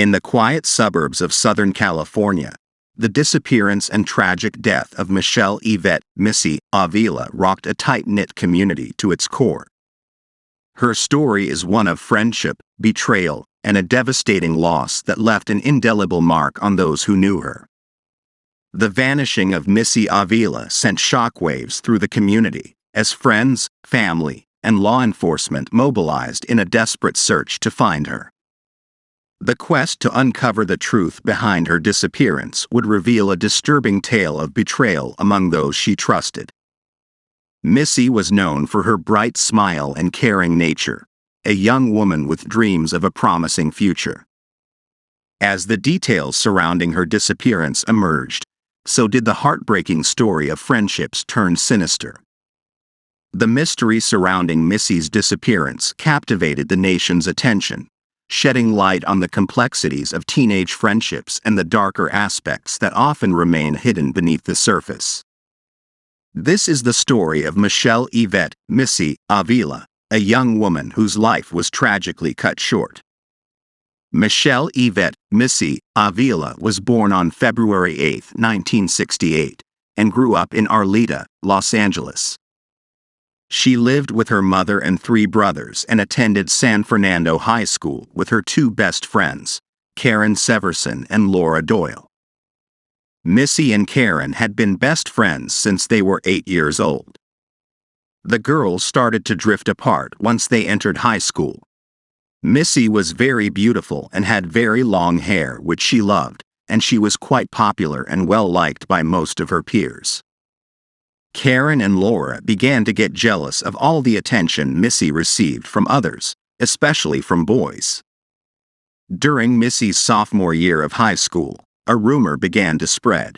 In the quiet suburbs of Southern California, the disappearance and tragic death of Michele Yvette Missy Avila rocked a tight-knit community to its core. Her story is one of friendship, betrayal, and a devastating loss that left an indelible mark on those who knew her. The vanishing of Missy Avila sent shockwaves through the community, as friends, family, and law enforcement mobilized in a desperate search to find her. The quest to uncover the truth behind her disappearance would reveal a disturbing tale of betrayal among those she trusted. Missy was known for her bright smile and caring nature, a young woman with dreams of a promising future. As the details surrounding her disappearance emerged, so did the heartbreaking story of friendships turned sinister. The mystery surrounding Missy's disappearance captivated the nation's attention, shedding light on the complexities of teenage friendships and the darker aspects that often remain hidden beneath the surface. This is the story of Michele Yvette Missy Avila, a young woman whose life was tragically cut short. Michele Yvette Missy Avila was born on February 8, 1968, and grew up in Arleta, Los Angeles. She lived with her mother and 3 brothers and attended San Fernando High School with her 2 best friends, Karen Severson and Laura Doyle. Missy and Karen had been best friends since they were 8 years old. The girls started to drift apart once they entered high school. Missy was very beautiful and had very long hair, which she loved, and she was quite popular and well-liked by most of her peers. Karen and Laura began to get jealous of all the attention Missy received from others, especially from boys. During Missy's sophomore year of high school, a rumor began to spread.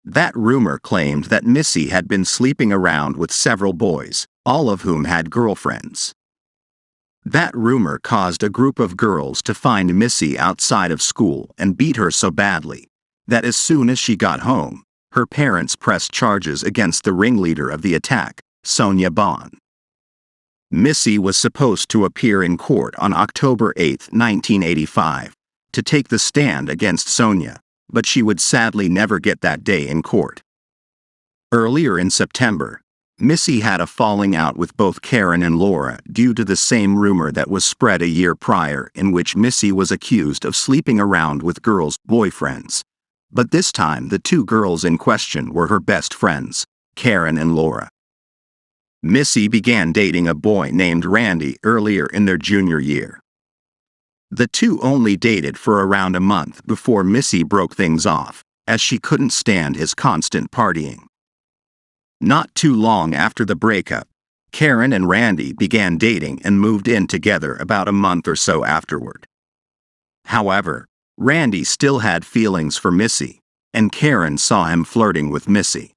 That rumor claimed that Missy had been sleeping around with several boys, all of whom had girlfriends. That rumor caused a group of girls to find Missy outside of school and beat her so badly that as soon as she got home, her parents pressed charges against the ringleader of the attack, Sonia Bond. Missy was supposed to appear in court on October 8, 1985, to take the stand against Sonia, but she would sadly never get that day in court. Earlier in September, Missy had a falling out with both Karen and Laura due to the same rumor that was spread a year prior, in which Missy was accused of sleeping around with girls' boyfriends. But this time the 2 girls in question were her best friends, Karen and Laura. Missy began dating a boy named Randy earlier in their junior year. The 2 only dated for around a month before Missy broke things off, as she couldn't stand his constant partying. Not too long after the breakup, Karen and Randy began dating and moved in together about a month or so afterward. However, Randy still had feelings for Missy, and Karen saw him flirting with Missy.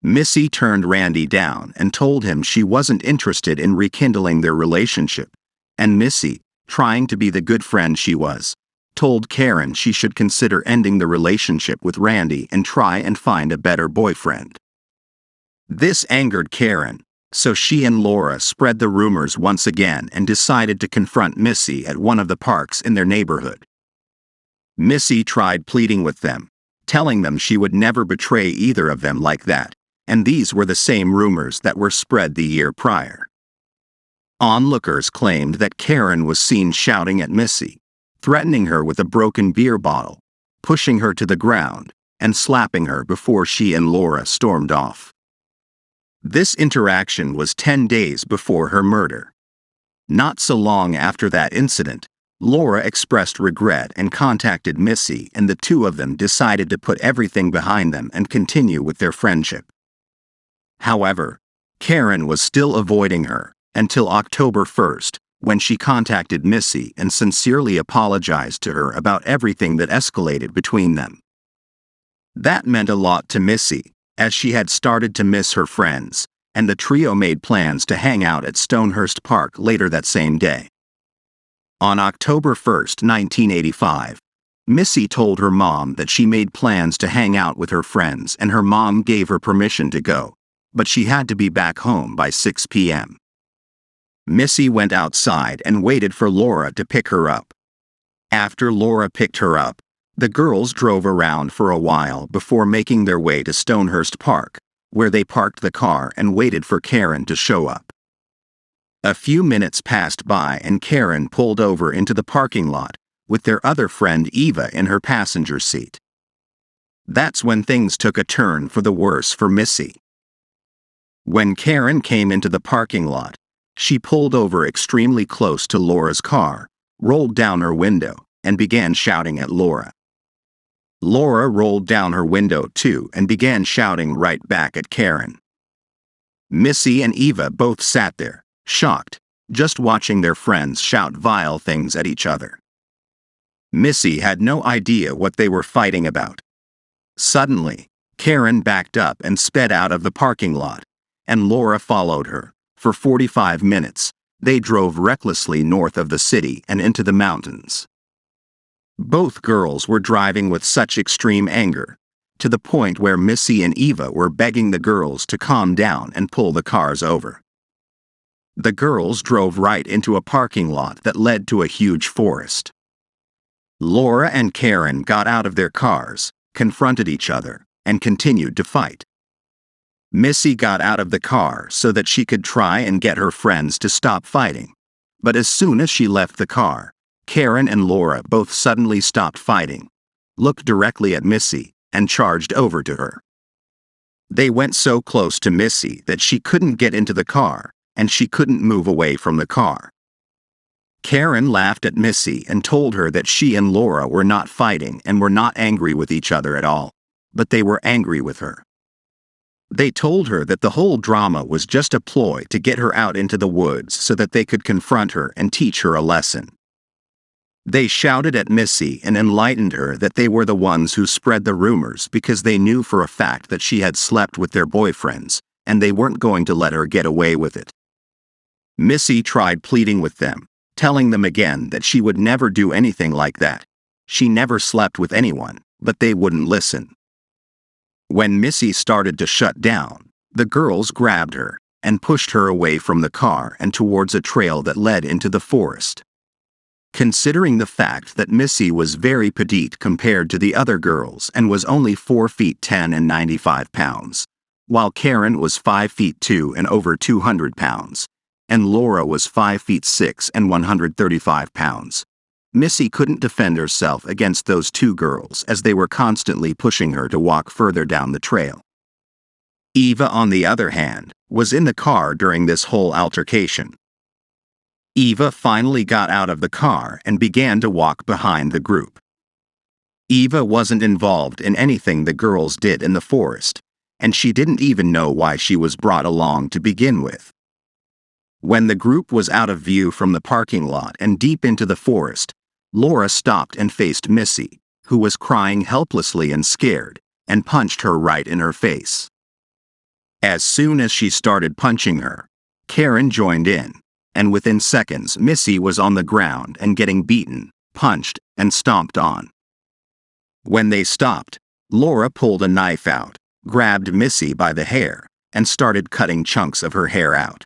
Missy turned Randy down and told him she wasn't interested in rekindling their relationship, and Missy, trying to be the good friend she was, told Karen she should consider ending the relationship with Randy and try and find a better boyfriend. This angered Karen, so she and Laura spread the rumors once again and decided to confront Missy at one of the parks in their neighborhood. Missy tried pleading with them, telling them she would never betray either of them like that, and these were the same rumors that were spread the year prior. Onlookers claimed that Karen was seen shouting at Missy, threatening her with a broken beer bottle, pushing her to the ground, and slapping her before she and Laura stormed off. This interaction was 10 days before her murder. Not so long after that incident, Laura expressed regret and contacted Missy, and the 2 of them decided to put everything behind them and continue with their friendship. However, Karen was still avoiding her until October 1st, when she contacted Missy and sincerely apologized to her about everything that escalated between them. That meant a lot to Missy, as she had started to miss her friends, and the trio made plans to hang out at Stonehurst Park later that same day. On October 1, 1985, Missy told her mom that she made plans to hang out with her friends, and her mom gave her permission to go, but she had to be back home by 6 p.m. Missy went outside and waited for Laura to pick her up. After Laura picked her up, the girls drove around for a while before making their way to Stonehurst Park, where they parked the car and waited for Karen to show up. A few minutes passed by and Karen pulled over into the parking lot, with their other friend Eva in her passenger seat. That's when things took a turn for the worse for Missy. When Karen came into the parking lot, she pulled over extremely close to Laura's car, rolled down her window, and began shouting at Laura. Laura rolled down her window too and began shouting right back at Karen. Missy and Eva both sat there, shocked, just watching their friends shout vile things at each other. Missy had no idea what they were fighting about. Suddenly, Karen backed up and sped out of the parking lot, and Laura followed her. For 45 minutes, they drove recklessly north of the city and into the mountains. Both girls were driving with such extreme anger, to the point where Missy and Eva were begging the girls to calm down and pull the cars over. The girls drove right into a parking lot that led to a huge forest. Laura and Karen got out of their cars, confronted each other, and continued to fight. Missy got out of the car so that she could try and get her friends to stop fighting, but as soon as she left the car, Karen and Laura both suddenly stopped fighting, looked directly at Missy, and charged over to her. They went so close to Missy that she couldn't get into the car, and she couldn't move away from the car. Karen laughed at Missy and told her that she and Laura were not fighting and were not angry with each other at all, but they were angry with her. They told her that the whole drama was just a ploy to get her out into the woods so that they could confront her and teach her a lesson. They shouted at Missy and enlightened her that they were the ones who spread the rumors because they knew for a fact that she had slept with their boyfriends, and they weren't going to let her get away with it. Missy tried pleading with them, telling them again that she would never do anything like that. She never slept with anyone, but they wouldn't listen. When Missy started to shut down, the girls grabbed her and pushed her away from the car and towards a trail that led into the forest. Considering the fact that Missy was very petite compared to the other girls and was only 4 feet 10 and 95 pounds, while Karen was 5 feet 2 and over 200 pounds, and Laura was 5 feet 6 and 135 pounds, Missy couldn't defend herself against those two girls as they were constantly pushing her to walk further down the trail. Eva, on the other hand, was in the car during this whole altercation. Eva finally got out of the car and began to walk behind the group. Eva wasn't involved in anything the girls did in the forest, and she didn't even know why she was brought along to begin with. When the group was out of view from the parking lot and deep into the forest, Laura stopped and faced Missy, who was crying helplessly and scared, and punched her right in her face. As soon as she started punching her, Karen joined in, and within seconds Missy was on the ground and getting beaten, punched, and stomped on. When they stopped, Laura pulled a knife out, grabbed Missy by the hair, and started cutting chunks of her hair out.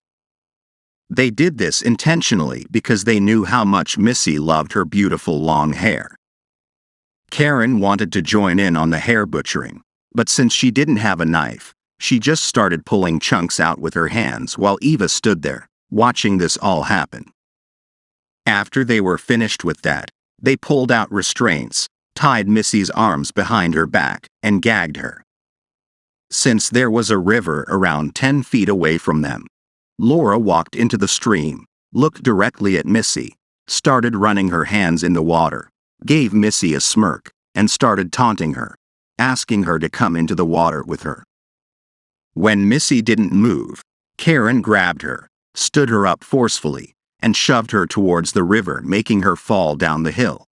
They did this intentionally because they knew how much Missy loved her beautiful long hair. Karen wanted to join in on the hair butchering, but since she didn't have a knife, she just started pulling chunks out with her hands while Eva stood there, watching this all happen. After they were finished with that, they pulled out restraints, tied Missy's arms behind her back, and gagged her. Since there was a river around 10 feet away from them, Laura walked into the stream, looked directly at Missy, started running her hands in the water, gave Missy a smirk, and started taunting her, asking her to come into the water with her. When Missy didn't move, Karen grabbed her, stood her up forcefully, and shoved her towards the river, making her fall down the hill.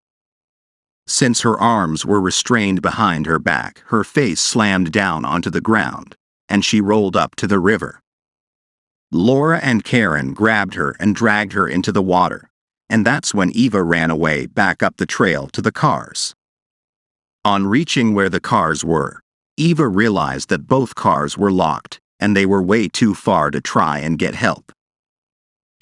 Since her arms were restrained behind her back, her face slammed down onto the ground, and she rolled up to the river. Laura and Karen grabbed her and dragged her into the water, and that's when Eva ran away back up the trail to the cars. On reaching where the cars were, Eva realized that both cars were locked, and they were way too far to try and get help.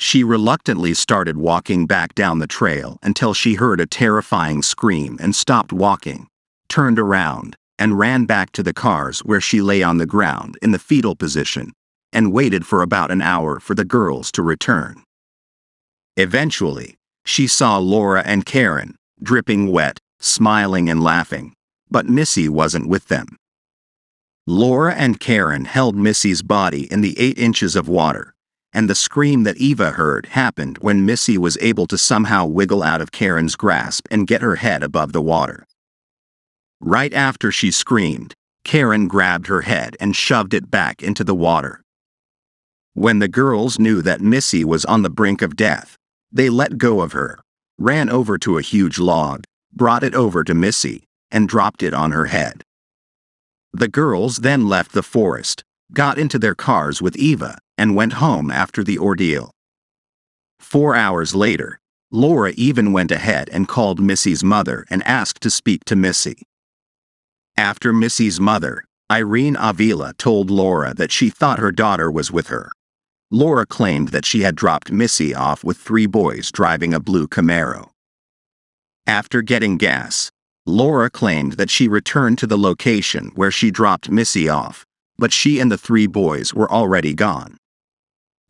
She reluctantly started walking back down the trail until she heard a terrifying scream and stopped walking, turned around, and ran back to the cars where she lay on the ground in the fetal position, and waited for about an hour for the girls to return. Eventually, she saw Laura and Karen, dripping wet, smiling and laughing, but Missy wasn't with them. Laura and Karen held Missy's body in the 8 inches of water, and the scream that Eva heard happened when Missy was able to somehow wiggle out of Karen's grasp and get her head above the water. Right after she screamed, Karen grabbed her head and shoved it back into the water. When the girls knew that Missy was on the brink of death, they let go of her, ran over to a huge log, brought it over to Missy, and dropped it on her head. The girls then left the forest, got into their cars with Eva, and went home after the ordeal. 4 hours later, Laura even went ahead and called Missy's mother and asked to speak to Missy. After Missy's mother, Michele Avila, told Laura that she thought her daughter was with her, Laura claimed that she had dropped Missy off with 3 boys driving a blue Camaro. After getting gas, Laura claimed that she returned to the location where she dropped Missy off, but she and the 3 boys were already gone.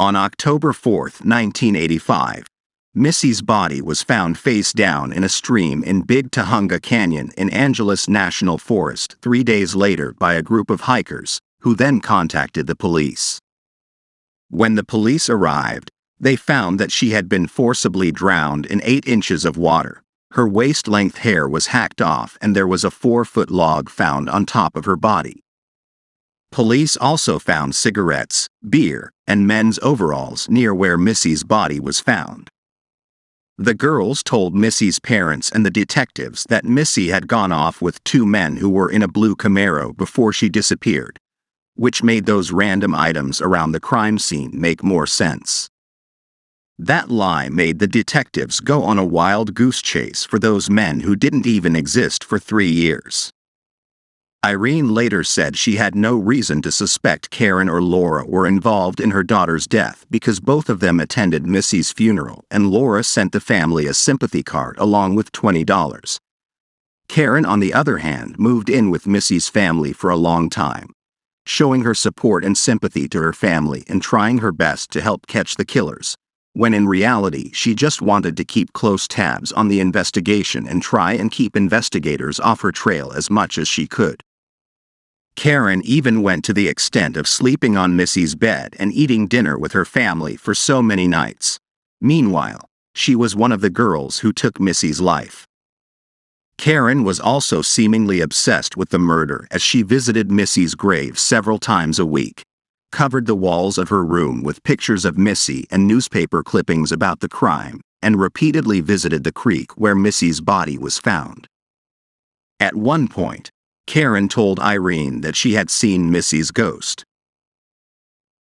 On October 4, 1985, Missy's body was found face down in a stream in Big Tujunga Canyon in Angeles National Forest 3 days later by a group of hikers, who then contacted the police. When the police arrived, they found that she had been forcibly drowned in 8 inches of water. Her waist-length hair was hacked off and there was a 4-foot log found on top of her body. Police also found cigarettes, beer, and men's overalls near where Missy's body was found. The girls told Missy's parents and the detectives that Missy had gone off with 2 men who were in a blue Camaro before she disappeared, which made those random items around the crime scene make more sense. That lie made the detectives go on a wild goose chase for those men who didn't even exist for 3 years. Irene later said she had no reason to suspect Karen or Laura were involved in her daughter's death because both of them attended Missy's funeral and Laura sent the family a sympathy card along with $20. Karen, on the other hand, moved in with Missy's family for a long time, showing her support and sympathy to her family and trying her best to help catch the killers, when in reality she just wanted to keep close tabs on the investigation and try and keep investigators off her trail as much as she could. Karen even went to the extent of sleeping on Missy's bed and eating dinner with her family for so many nights. Meanwhile, she was one of the girls who took Missy's life. Karen was also seemingly obsessed with the murder as she visited Missy's grave several times a week, covered the walls of her room with pictures of Missy and newspaper clippings about the crime, and repeatedly visited the creek where Missy's body was found. At one point, Karen told Irene that she had seen Missy's ghost.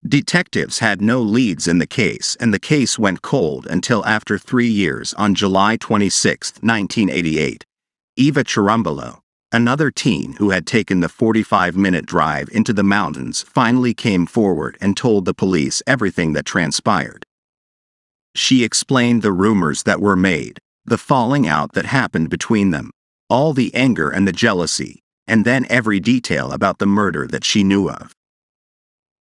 Detectives had no leads in the case and the case went cold until after 3 years on July 26, 1988. Eva Chirumbolo, another teen who had taken the 45-minute drive into the mountains, finally came forward and told the police everything that transpired. She explained the rumors that were made, the falling out that happened between them, all the anger and the jealousy, and then every detail about the murder that she knew of.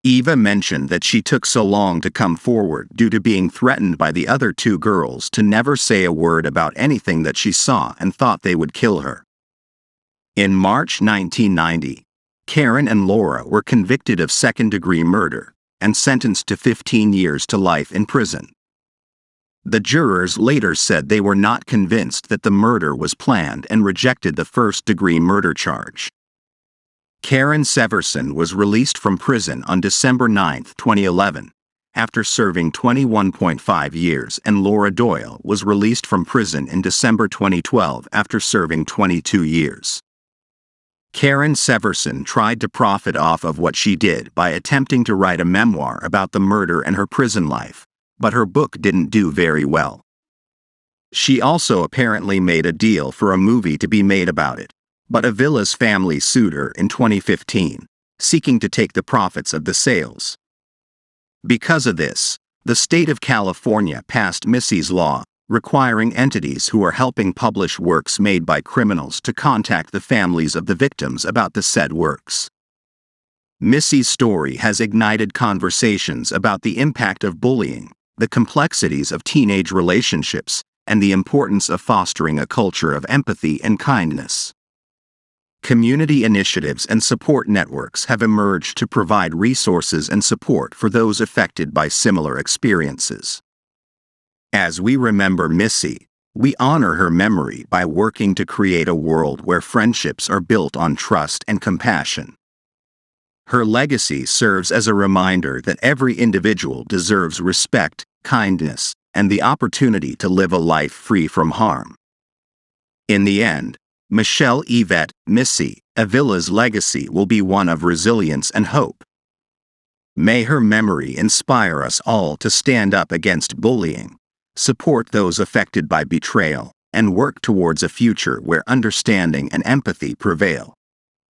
Eva mentioned that she took so long to come forward due to being threatened by the other 2 girls to never say a word about anything that she saw and thought they would kill her. In March 1990, Karen and Laura were convicted of second-degree murder and sentenced to 15 years to life in prison. The jurors later said they were not convinced that the murder was planned and rejected the first-degree murder charge. Karen Severson was released from prison on December 9, 2011, after serving 21.5 years, and Laura Doyle was released from prison in December 2012 after serving 22 years. Karen Severson tried to profit off of what she did by attempting to write a memoir about the murder and her prison life, but her book didn't do very well. She also apparently made a deal for a movie to be made about it, but Avila's family sued her in 2015, seeking to take the profits of the sales. Because of this, The state of California passed Missy's law, requiring entities who are helping publish works made by criminals to contact the families of the victims about the said works. Missy's story has ignited conversations about the impact of bullying, the complexities of teenage relationships, and the importance of fostering a culture of empathy and kindness. Community initiatives and support networks have emerged to provide resources and support for those affected by similar experiences. As we remember Missy, we honor her memory by working to create a world where friendships are built on trust and compassion. Her legacy serves as a reminder that every individual deserves respect, kindness, and the opportunity to live a life free from harm. In the end, Michele Yvette, Missy Avila's legacy will be one of resilience and hope. May her memory inspire us all to stand up against bullying, support those affected by betrayal, and work towards a future where understanding and empathy prevail.